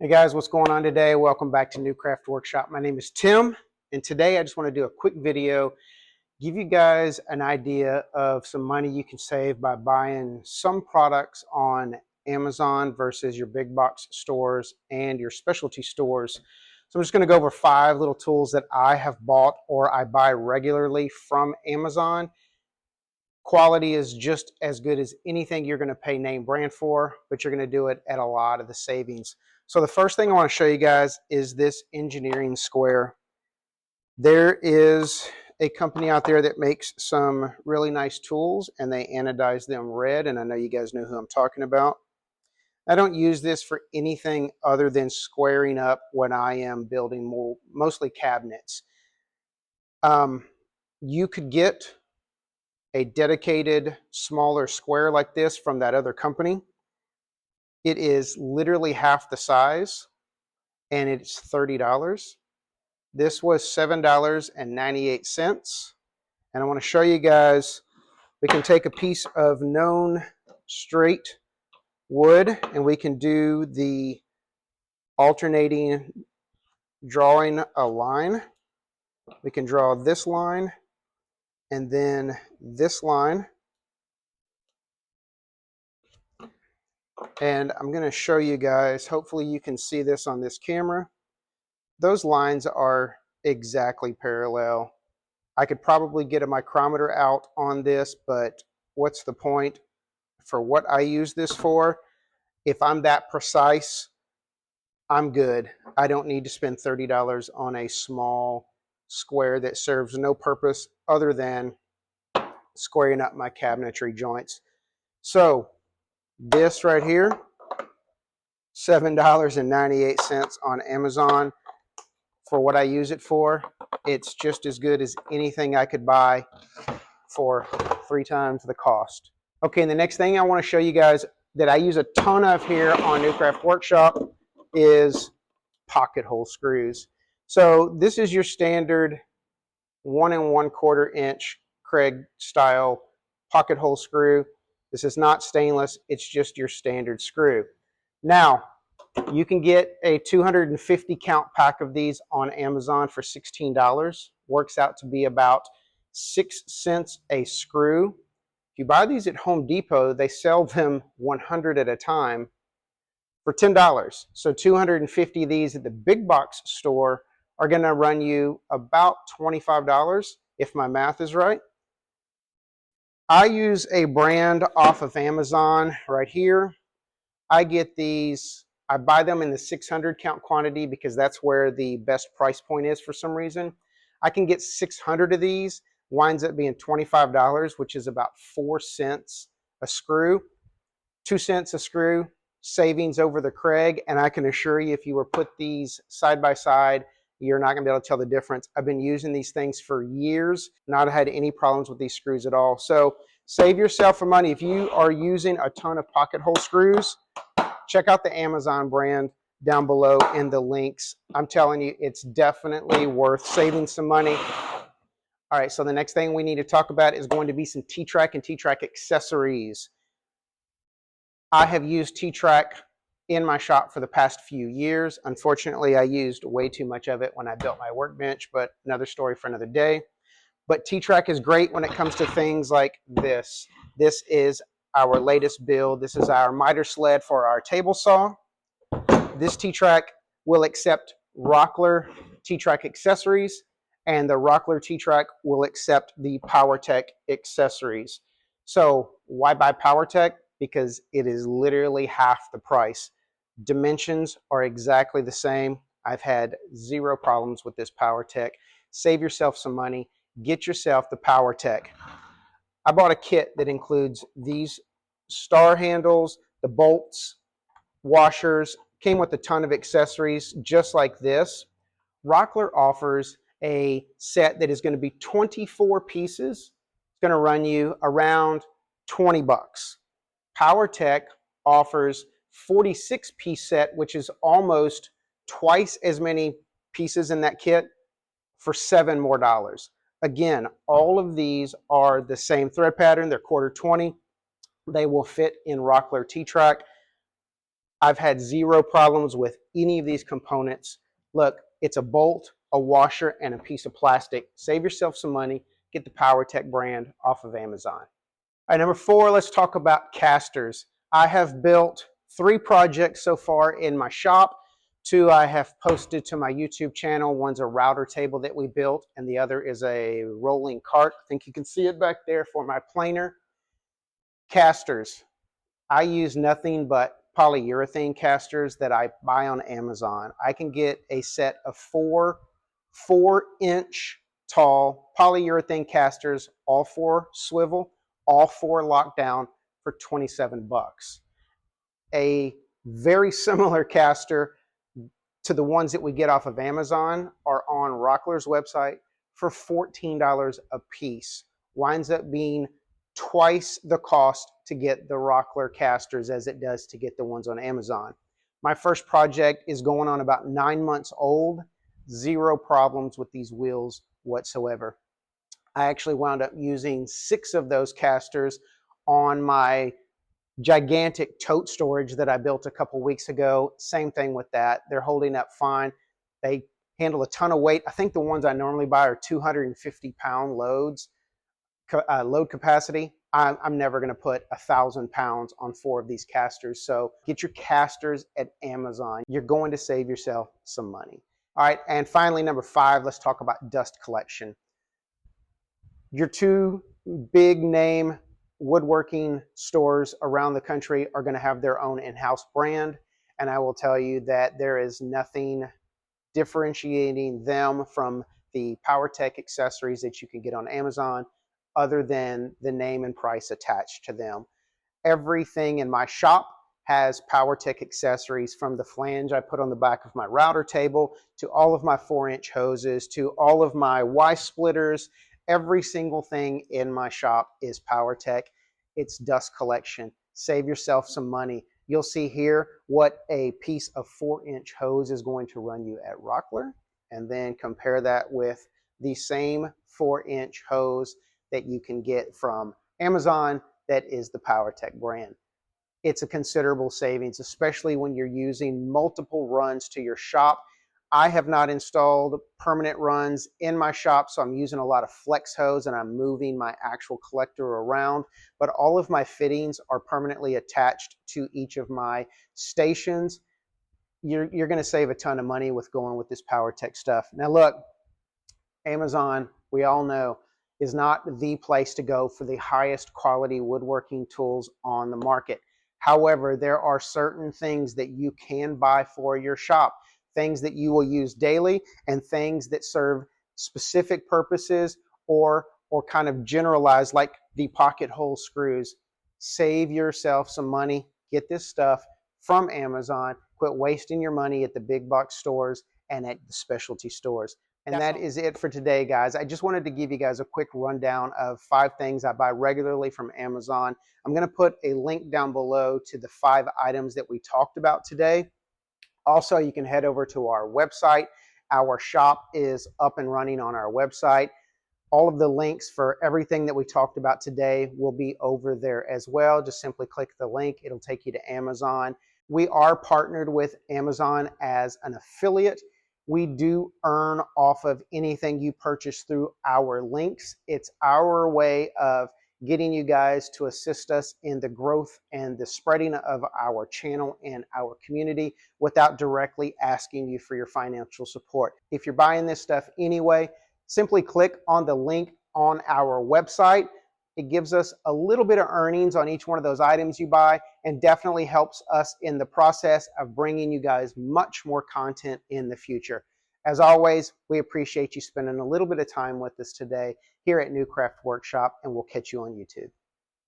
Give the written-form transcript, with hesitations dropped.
Hey guys, what's going on today? Welcome back to New Craft Workshop. My name is Tim, and today I just want to do a quick video, give you guys an idea of some money you can save by buying some products on Amazon versus your big box stores and your specialty stores. So I'm just going to go over 5 little tools that I have bought or I buy regularly from Amazon. Quality is just as good as anything you're going to pay name brand for, but you're going to do it at a lot of the savings. So the first thing I want to show you guys is this engineering square. There is a company out there that makes some really nice tools and they anodize them red, and I know you guys know who I'm talking about. I don't use this for anything other than squaring up when I am building mostly cabinets. You could get a dedicated smaller square like this from that other company. It is literally half the size and it's $30. This was $7.98. And I want to show you guys, we can take a piece of known straight wood and we can do the alternating drawing a line. We can draw this line and then this line. And I'm going to show you guys, hopefully you can see this on this camera. Those lines are exactly parallel. I could probably get a micrometer out on this, but what's the point? For what I use this for, if I'm that precise, I'm good. I don't need to spend $30 on a small square that serves no purpose other than squaring up my cabinetry joints. So this right here, $7.98 on Amazon. For what I use it for, it's just as good as anything I could buy for 3 times the cost. Okay, and the next thing I want to show you guys that I use a ton of here on New Craft Workshop is pocket hole screws. So this is your standard 1 1/4 inch Craig style pocket hole screw. This is not stainless, it's just your standard screw. Now, you can get a 250 count pack of these on Amazon for $16. Works out to be about 6 cents a screw. If you buy these at Home Depot, they sell them 100 at a time for $10. So 250 of these at the big box store are going to run you about $25 if my math is right. I use a brand off of Amazon right here. I get these, I buy them in the 600 count quantity because that's where the best price point is for some reason. I can get 600 of these, winds up being $25, which is about 4 cents a screw. 2 cents a screw, savings over the Craig, and I can assure you if you were put these side by side, you're not going to be able to tell the difference. I've been using these things for years, not had any problems with these screws at all. So save yourself some money. If you are using a ton of pocket hole screws, check out the Amazon brand down below in the links. I'm telling you, it's definitely worth saving some money. All right, so the next thing we need to talk about is going to be some T-Track and T-Track accessories. I have used T-Track in my shop for the past few years. Unfortunately, I used way too much of it when I built my workbench, but another story for another day. But T-Track is great when it comes to things like this. This is our latest build. This is our miter sled for our table saw. This T-Track will accept Rockler T-Track accessories, and the Rockler T-Track will accept the Powertec accessories. So why buy Powertec? Because it is literally half the price. Dimensions are exactly the same. I've had 0 problems with this Powertec. Save yourself some money. Get yourself the Powertec. I bought a kit that includes these star handles, the bolts, washers, came with a ton of accessories just like this. Rockler offers a set that is going to be 24 pieces. It's going to run you around 20 bucks. Powertec offers 46 piece set, which is almost twice as many pieces in that kit for $7 more. Again, all of these are the same thread pattern. They're 1/4 20. They will fit in Rockler T-Track. I've had zero problems with any of these components. Look, it's a bolt, a washer, and a piece of plastic. Save yourself some money. Get the Powertec brand off of Amazon. All right, number 4, let's talk about casters. I have built 3 projects so far in my shop. 2 I have posted to my YouTube channel. One's a router table that we built, and the other is a rolling cart. I think you can see it back there for my planer. Casters. I use nothing but polyurethane casters that I buy on Amazon. I can get a set of 4-inch tall polyurethane casters, all 4 swivel, all 4 locked down for 27 bucks. A very similar caster to the ones that we get off of Amazon are on Rockler's website for $14 a piece. Winds up being twice the cost to get the Rockler casters as it does to get the ones on Amazon. My first project is going on about 9 months old. Zero problems with these wheels whatsoever. I actually wound up using 6 of those casters on my gigantic tote storage that I built a couple weeks ago. Same thing with that. They're holding up fine. They handle a ton of weight. I think the ones I normally buy are 250-pound loads, load capacity. I'm never going to put 1,000 pounds on 4 of these casters. So get your casters at Amazon. You're going to save yourself some money. All right, and finally, number 5, let's talk about dust collection. Your 2 big name woodworking stores around the country are going to have their own in-house brand, and I will tell you that there is nothing differentiating them from the Powertec accessories that you can get on Amazon other than the name and price attached to them. Everything in my shop has Powertec accessories, from the flange I put on the back of my router table to all of my 4-inch hoses to all of my Y splitters. Every single thing in my shop is Powertec. It's dust collection. Save yourself some money. You'll see here what a piece of 4-inch hose is going to run you at Rockler, and then compare that with the same 4-inch hose that you can get from Amazon that is the Powertec brand. It's a considerable savings, especially when you're using multiple runs to your shop. I have not installed permanent runs in my shop, so I'm using a lot of flex hose and I'm moving my actual collector around, but all of my fittings are permanently attached to each of my stations. You're going to save a ton of money with going with this Powertec stuff. Now look, Amazon, we all know, is not the place to go for the highest quality woodworking tools on the market. However, there are certain things that you can buy for your shop, things that you will use daily and things that serve specific purposes or kind of generalized, like the pocket hole screws. Save yourself some money. Get this stuff from Amazon. Quit wasting your money at the big box stores and at the specialty stores. And that is it for today, guys. I just wanted to give you guys a quick rundown of 5 things I buy regularly from Amazon. I'm going to put a link down below to the 5 items that we talked about today. Also, you can head over to our website. Our shop is up and running on our website. All of the links for everything that we talked about today will be over there as well. Just simply click the link. It'll take you to Amazon. We are partnered with Amazon as an affiliate. We do earn off of anything you purchase through our links. It's our way of getting you guys to assist us in the growth and the spreading of our channel and our community without directly asking you for your financial support. If you're buying this stuff anyway, simply click on the link on our website. It gives us a little bit of earnings on each one of those items you buy, and definitely helps us in the process of bringing you guys much more content in the future. As always, we appreciate you spending a little bit of time with us today here at New Craft Workshop, and we'll catch you on YouTube.